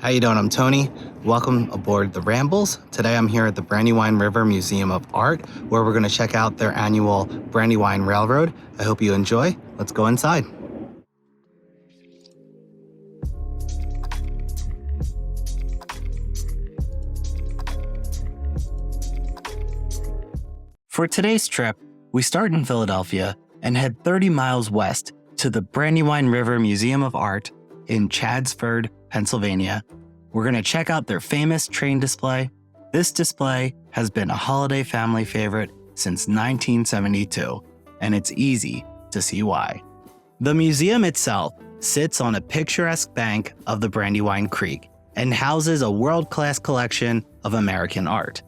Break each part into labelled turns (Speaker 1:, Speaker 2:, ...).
Speaker 1: How you doing? I'm Tony. Welcome aboard the Rambles. Today I'm here at the Brandywine River Museum of Art, where we're going to check out their annual Brandywine Railroad. I hope you enjoy. Let's go inside. For today's trip, we start in Philadelphia and head 30 miles west to the Brandywine River Museum of Art in Chaddsford, Pennsylvania. We're going to check out their famous train display. This display has been a holiday family favorite since 1972, and it's easy to see why. The museum itself sits on a picturesque bank of the Brandywine Creek and houses a world-class collection of American art.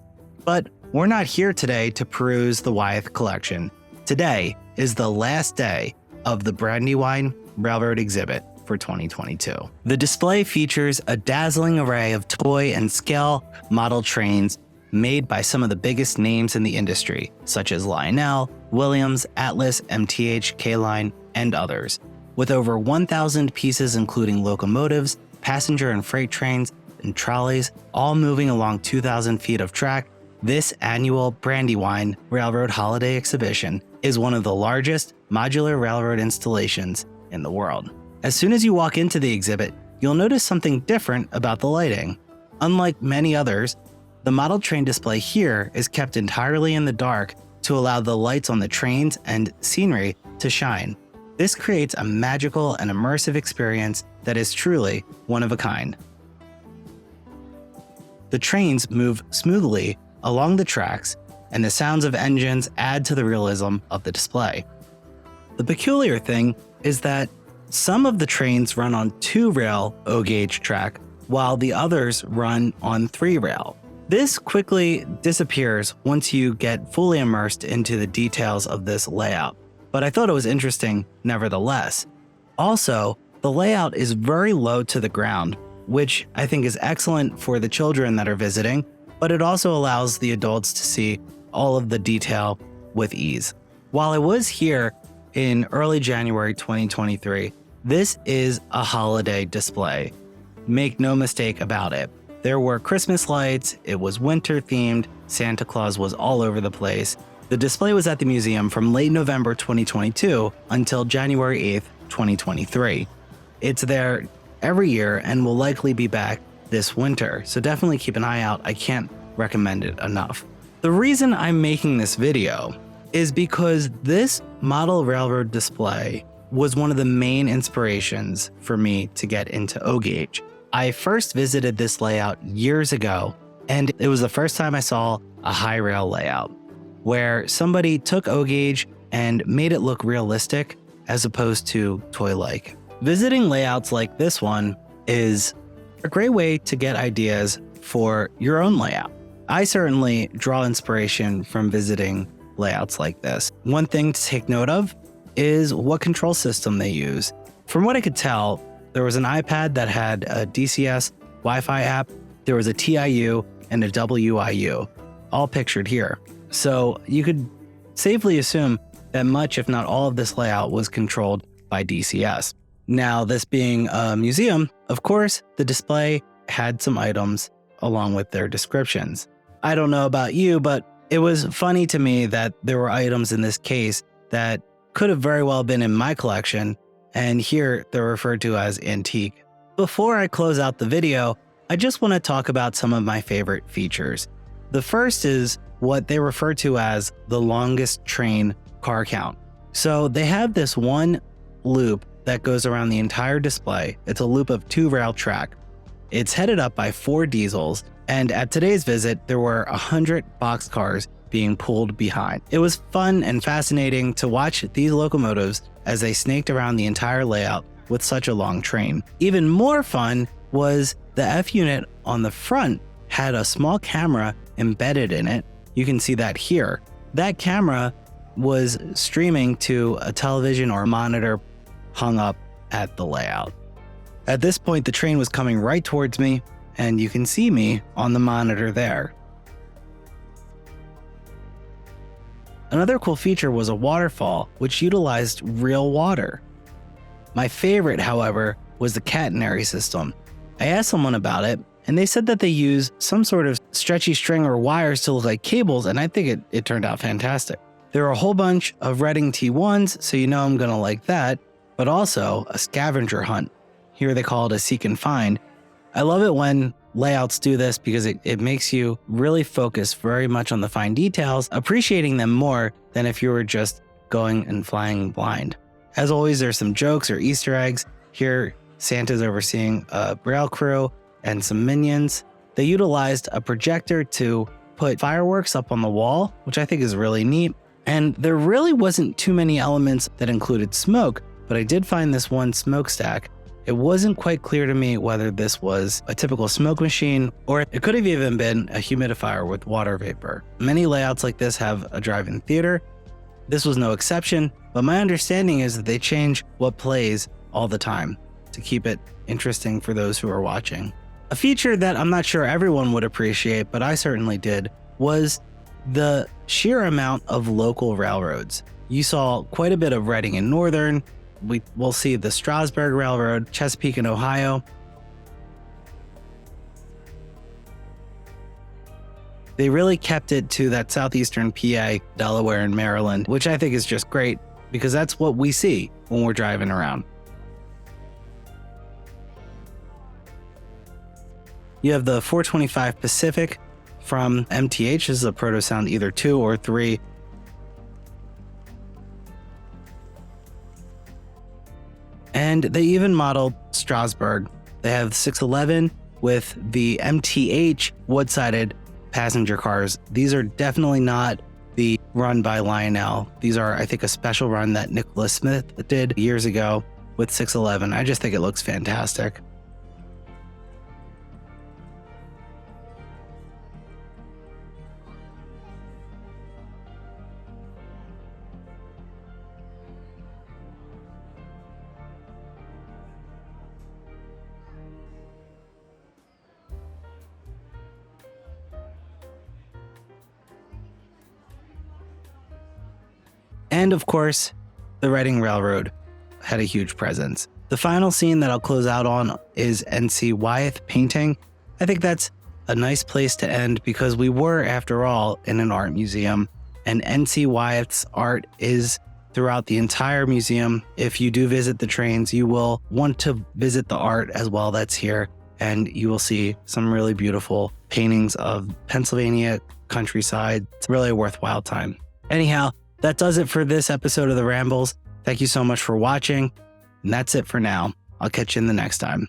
Speaker 1: But we're not here today to peruse the Wyeth collection. Today is the last day of the Brandywine Railroad exhibit for 2022. The display features a dazzling array of toy and scale model trains made by some of the biggest names in the industry, such as Lionel, Williams, Atlas, MTH, K-Line, and others. With over 1,000 pieces including locomotives, passenger and freight trains, and trolleys, all moving along 2,000 feet of track, this annual Brandywine Railroad Holiday Exhibition is one of the largest modular railroad installations in the world. As soon as you walk into the exhibit, you'll notice something different about the lighting. Unlike many others, the model train display here is kept entirely in the dark to allow the lights on the trains and scenery to shine. This creates a magical and immersive experience that is truly one of a kind. The trains move smoothly along the tracks, and the sounds of engines add to the realism of the display. The peculiar thing is that some of the trains run on 2-rail O-gauge track, while the others run on 3-rail. This quickly disappears once you get fully immersed into the details of this layout, but I thought it was interesting nevertheless. Also, the layout is very low to the ground, which I think is excellent for the children that are visiting, but it also allows the adults to see all of the detail with ease. While I was here in early January 2023, this is a holiday display. Make no mistake about it. There were Christmas lights, it was winter themed, Santa Claus was all over the place. The display was at the museum from late November 2022 until January 8th, 2023. It's there every year and will likely be back this winter, so definitely keep an eye out. I can't recommend it enough. The reason I'm making this video is because this model railroad display was one of the main inspirations for me to get into O-gauge. I first visited this layout years ago, and it was the first time I saw a high rail layout, where somebody took O-gauge and made it look realistic as opposed to toy-like. Visiting layouts like this one is a great way to get ideas for your own layout. I certainly draw inspiration from visiting layouts like this. One thing to take note of is what control system they use. From what I could tell, there was an iPad that had a DCS Wi-Fi app, there was a TIU and a WIU, all pictured here. So you could safely assume that much, if not all of this layout was controlled by DCS. Now, this being a museum, of course, the display had some items along with their descriptions. I don't know about you, but it was funny to me that there were items in this case that could have very well been in my collection, and here they're referred to as antique. Before I close out the video, I just want to talk about some of my favorite features. The first is what they refer to as the longest train car count. So they have this one loop that goes around the entire display. It's a loop of 2-rail track. It's headed up by 4 diesels, and at today's visit, there were 100 boxcars being pulled behind. It was fun and fascinating to watch these locomotives as they snaked around the entire layout with such a long train. Even more fun was the F unit on the front had a small camera embedded in it. You can see that here. That camera was streaming to a television or monitor hung up at the layout. At this point, the train was coming right towards me, and you can see me on the monitor there. Another cool feature was a waterfall, which utilized real water. My favorite, however, was the catenary system. I asked someone about it, and they said that they use some sort of stretchy string or wires to look like cables, and I think it turned out fantastic. There are a whole bunch of Reading T1s, so you know I'm gonna like that, but also a scavenger hunt. Here they call it a seek and find. I love it when layouts do this because it makes you really focus very much on the fine details, appreciating them more than if you were just going and flying blind. As always, there's some jokes or Easter eggs. Here, Santa's overseeing a rail crew and some minions. They utilized a projector to put fireworks up on the wall, which I think is really neat. And there really wasn't too many elements that included smoke, but I did find this one smokestack. It wasn't quite clear to me whether this was a typical smoke machine or it could have even been a humidifier with water vapor. Many layouts like this have a drive-in theater. This was no exception, but my understanding is that they change what plays all the time to keep it interesting for those who are watching. A feature that I'm not sure everyone would appreciate, but I certainly did, was the sheer amount of local railroads. You saw quite a bit of Reading and Northern. We'll see the Strasburg Railroad, Chesapeake and Ohio. They really kept it to that southeastern PA, Delaware, and Maryland, which I think is just great because that's what we see when we're driving around. You have the 425 Pacific from MTH. This is a Proto-Sound either 2 or 3. And they even modeled Strasburg. They have 611 with the MTH wood-sided passenger cars. These are definitely not the run by Lionel. These are, I think, a special run that Nicholas Smith did years ago with 611. I just think it looks fantastic. And of course, the Reading Railroad had a huge presence. The final scene that I'll close out on is N.C. Wyeth painting. I think that's a nice place to end because we were, after all, in an art museum, and N.C. Wyeth's art is throughout the entire museum. If you do visit the trains, you will want to visit the art as well that's here, and you will see some really beautiful paintings of Pennsylvania countryside. It's really a worthwhile time. Anyhow, that does it for this episode of The Rambles. Thank you so much for watching. And that's it for now. I'll catch you in the next time.